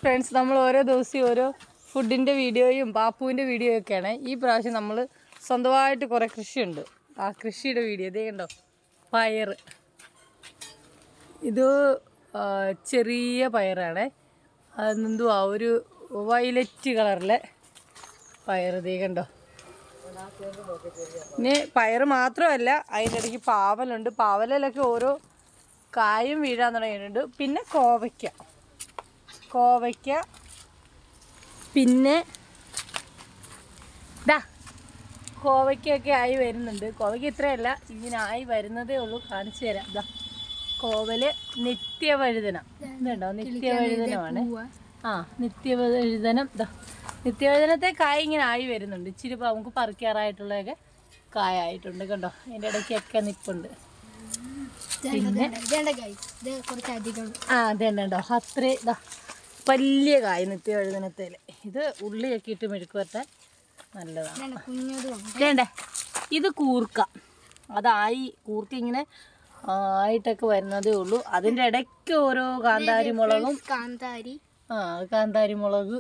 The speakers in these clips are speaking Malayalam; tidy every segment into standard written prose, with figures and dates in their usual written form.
ഫ്രണ്ട്സ്, നമ്മൾ ഓരോ ദിവസവും ഓരോ ഫുഡിൻ്റെ വീഡിയോയും പാപ്പുവിൻ്റെ വീഡിയോയും ഒക്കെയാണ്. ഈ പ്രാവശ്യം നമ്മൾ സ്വന്തമായിട്ട് കുറേ കൃഷിയുണ്ട്. ആ കൃഷിയുടെ വീഡിയോ ഇതേ കണ്ടോ, പയർ. ഇത് ചെറിയ പയറാണ്. അതെന്തുവാ, ഒരു വയലറ്റ് കളറിലെ പയർ. ഇതേ കണ്ടോ. ഇനി പയർ മാത്രമല്ല, അതിൻ്റെ ഇടയ്ക്ക് പാവലുണ്ട്. പാവലിലൊക്കെ ഓരോ കായും വീഴാൻ തുടങ്ങിയിട്ടുണ്ട്. പിന്നെ കോവയ്ക്ക, പിന്നെ കോവയ്ക്കൊക്കെ ആയി വരുന്നുണ്ട്. കോവയ്ക്ക് ഇത്രയല്ല, ഇതിനായി വരുന്നതേ ഉള്ളൂ. കാണിച്ചു തരാം. കോവല് നിത്യവഴുതന. ഇതുണ്ടോ, നിത്യവഴുതനമാണ്. നിത്യവഴുതനം. നിത്യവഴുതനത്തെ കായ ഇങ്ങനെ ആയി വരുന്നുണ്ട്. ഇച്ചിരി നമുക്ക് പറിക്കാറായിട്ടുള്ളതൊക്കെ കായായിട്ടുണ്ട്. കണ്ടോ, അതിൻ്റെ ഇടയ്ക്കൊക്കെ നിൽപ്പുണ്ട്. പിന്നെ അതെണ്ടോ, അത്രേ വലിയ കായ നിത്യവഴുതനത്തേൽ. ഇത് ഉള്ളിയൊക്കെ ഇട്ട് മെഴുക്ക് വരട്ടാൻ നല്ലതാണ്. വേണ്ടേ, ഇത് കൂർക്ക. കൂർക്ക ഇങ്ങനെ ആയിട്ടൊക്കെ വരുന്നതേ ഉള്ളൂ. അതിൻ്റെ ഇടയ്ക്ക് ഓരോ കാന്താരി മുളക്,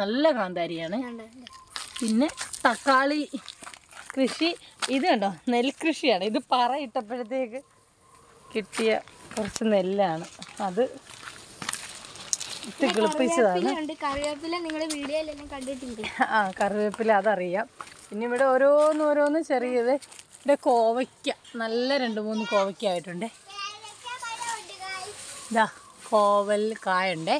നല്ല കാന്താരിയാണ്. പിന്നെ തക്കാളി കൃഷി. ഇത് കണ്ടോ, നെൽകൃഷിയാണ്. ഇത് പറ ഇട്ടപ്പോഴത്തേക്ക് കിട്ടിയ കുറച്ച് നെല്ലാണ്. അത് കിളിപ്പിച്ചതാണ്. കറിവേപ്പില അതറിയാം. പിന്നെ ഇവിടെ ഓരോന്ന് ചെറിയത്. ഇവിടെ കോവയ്ക്ക, നല്ല 2-3 കോവയ്ക്ക ആയിട്ടുണ്ട്. കോവൽ കായുണ്ടേ.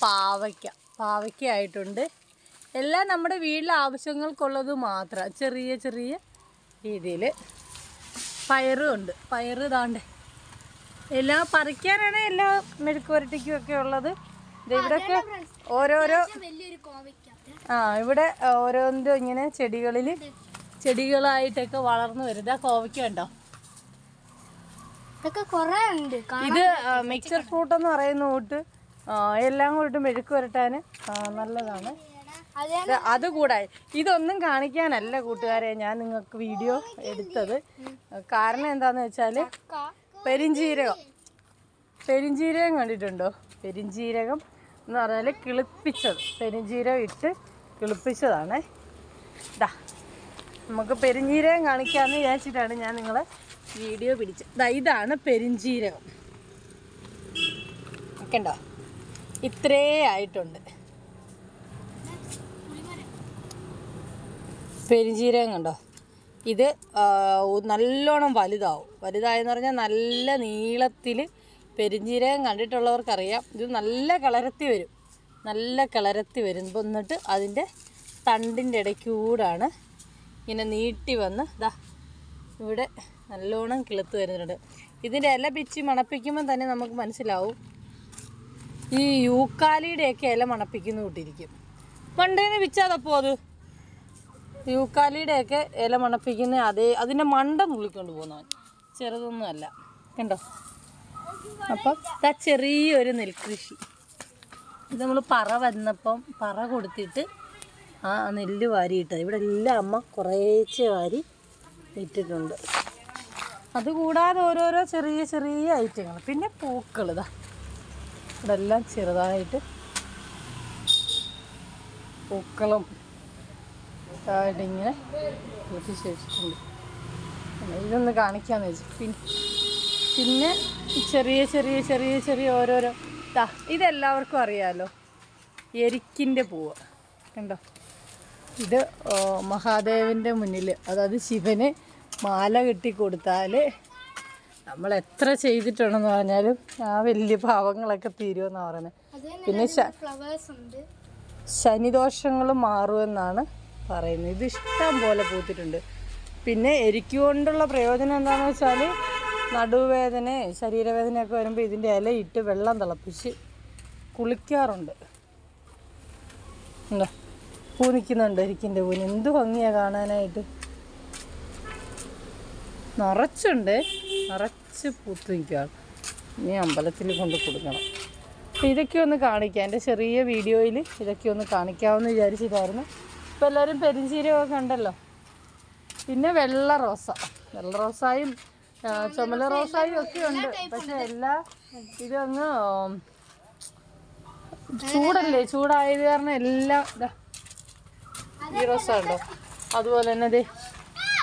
പാവയ്ക്ക ആയിട്ടുണ്ട്. എല്ലാം നമ്മുടെ വീട്ടിലെ ആവശ്യങ്ങൾക്കുള്ളത് മാത്രം. ചെറിയ ചെറിയ രീതിയിൽ പയറും ഉണ്ട്. പയറ് ഇതാണ്ടേ, എല്ലാം പറിക്കാനാണ്. എല്ലാം മെഴുക്ക് പുരട്ടിക്കും ഒക്കെ ഉള്ളത്. ഇവിടെയൊക്കെ ഓരോരോ ഇവിടെ ഓരോന്നും ഇങ്ങനെ ചെടികളായിട്ടൊക്കെ വളർന്നു വരുന്നത്. കോവയ്ക്ക ഉണ്ടോ. ഇത് മിക്സർ ഫ്രൂട്ട് എന്ന് പറയുന്ന കൂട്ട് എല്ലാം കൂട്ട് മെഴുക്ക് പുരട്ടാൻ നല്ലതാണ്. അതുകൂടായി ഇതൊന്നും കാണിക്കാനല്ല കൂട്ടുകാരെ ഞാൻ നിങ്ങൾക്ക് വീഡിയോ എടുത്തത്. കാരണം എന്താണെന്ന് വെച്ചാൽ പെരിഞ്ജീരകം കണ്ടിട്ടുണ്ടോ. പെരിഞ്ജീരകം എന്ന് പറഞ്ഞാൽ കിളിപ്പിച്ചത്. പെരിഞ്ജീരകം ഇട്ട് കിളിപ്പിച്ചതാണ്. നമുക്ക് പെരിഞ്ജീരകം കാണിക്കാമെന്ന് വിചാരിച്ചിട്ടാണ് ഞാൻ നിങ്ങളെ വീഡിയോ പിടിച്ചത്. ഇതാണ് പെരിഞ്ജീരകം. ഒക്കെ ഉണ്ടോ, ഇത്രേ ആയിട്ടുണ്ട് പെരിഞ്ജീരകം. കണ്ടോ, ഇത് നല്ലോണം വലുതായെന്ന് പറഞ്ഞാൽ നല്ല നീളത്തിൽ പെരിഞ്ജീരകം കണ്ടിട്ടുള്ളവർക്കറിയാം. ഇത് നല്ല കിളരത്തി വരും. എന്നിട്ട് അതിൻ്റെ തണ്ടിൻ്റെ ഇടയ്ക്കൂടാണ് ഇങ്ങനെ നീട്ടി വന്ന് ഇവിടെ നല്ലോണം കിളുത്ത് വരുന്നുണ്ട്. ഇതിൻ്റെ ഇല പിച്ചി മണപ്പിക്കുമ്പോൾ തന്നെ നമുക്ക് മനസ്സിലാവും ഈ യൂക്കാലിയുടെയൊക്കെ ഇല മണപ്പിക്കുന്ന കൂട്ടിരിക്കും. മണ്ടേന്ന് പിച്ചാതപ്പോൾ അത് യൂക്കാലിയുടെയൊക്കെ ഇല മണപ്പിക്കുന്ന അതിൻ്റെ മണ്ട നുള്ളിക്കൊണ്ട് പോകുന്നവൻ, ചെറുതൊന്നും അല്ല. കണ്ടോ. അപ്പം ചെറിയൊരു നെൽകൃഷി. ഇത് നമ്മൾ പറ കൊടുത്തിട്ട് ആ നെല്ല് വാരിയിട്ടത്. ഇവിടെ എല്ലാം അമ്മ കുറേശ്ശെ വാരി ഇട്ടിട്ടുണ്ട്. അതുകൂടാതെ ഓരോരോ ചെറിയ ചെറിയ ഐറ്റങ്ങൾ. പിന്നെ പൂക്കൾ ഇവിടെ എല്ലാം ചെറുതായിട്ട് പൂക്കളും ഇങ്ങനെ വെച്ചിട്ടുണ്ട്. ഇതൊന്ന് കാണിക്കാമെന്ന് വെച്ചു. പിന്നെ ചെറിയ ചെറിയ ചെറിയ ചെറിയ ഓരോരോ ഇതെല്ലാവർക്കും അറിയാമല്ലോ, എരിക്കിൻ്റെ പൂവ്. കണ്ടോ, ഇത് മഹാദേവൻ്റെ മുന്നിൽ, അതായത് ശിവന് മാല കെട്ടി കൊടുത്താൽ നമ്മൾ എത്ര ചെയ്തിട്ടുണ്ടെന്ന് പറഞ്ഞാലും ആ വലിയ പാവങ്ങളൊക്കെ തീരുമെന്നാണ് പറയുന്നത്. പിന്നെ ശനിദോഷങ്ങൾ മാറുമെന്നാണ് പറയുന്നത്. ഇത് ഇഷ്ടം പോലെ പൂത്തിട്ടുണ്ട്. പിന്നെ എരിക്കുകൊണ്ടുള്ള പ്രയോജനം എന്താണെന്ന് വെച്ചാൽ നടുവേദന, ശരീരവേദനയൊക്കെ വരുമ്പോൾ ഇതിൻ്റെ ഇലയിട്ട് വെള്ളം തിളപ്പിച്ച് കുളിക്കാറുണ്ട്. എന്താ പൂ നിൽക്കുന്നുണ്ട്, എരിക്കിൻ്റെ പൂവിന്. എന്ത് ഭംഗിയാണ് കാണാനായിട്ട്. നിറച്ച് പൂത്ത് നിൽക്കുകയാണ്. ഇനി അമ്പലത്തിൽ കൊണ്ട് കൊടുക്കണം. അപ്പോൾ ഇതൊക്കെ ഒന്ന് കാണിക്കാം. എൻ്റെ ചെറിയ വീഡിയോയിൽ ഇതൊക്കെ ഒന്ന് കാണിക്കാമെന്ന് വിചാരിച്ചിട്ടായിരുന്നു. ഇപ്പോൾ എല്ലാവരും പെരിഞ്ജീരകമൊക്കെ ഉണ്ടല്ലോ. പിന്നെ വെള്ള റോസായും ചുമല റോസായും ഒക്കെ ഉണ്ട്. പക്ഷെ ഇതങ്ങ് ചൂടല്ലേ, ചൂടായത് കാരണം എല്ലാം ഇതാ ഈ റോസ ഉണ്ടോ, അതുപോലെ തന്നെ അതെ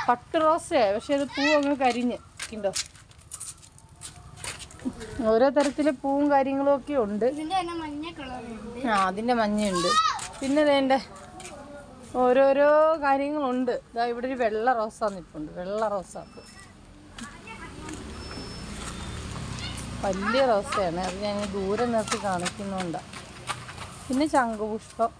പട്ട് റോസയാ, പക്ഷെ അത് പൂ അങ്ങ് കരിഞ്ഞ് ഉണ്ടോ. ഓരോ തരത്തിലെ പൂവും കാര്യങ്ങളും ഒക്കെ ഉണ്ട്. അതിൻ്റെ മഞ്ഞയുണ്ട്. പിന്നെ വേണ്ട ഓരോരോ കാര്യങ്ങളുണ്ട്. ഇതാ ഇവിടെ ഒരു വെള്ള റോസാ നിൽപ്പുണ്ട്, വെള്ള റോസാപ്പ് വലിയ റോസയാണ്, അത് ഞാൻ ദൂരെ നിർത്തി കാണിക്കുന്നുണ്ടാണ്. പിന്നെ ശംഖുപുഷ്പം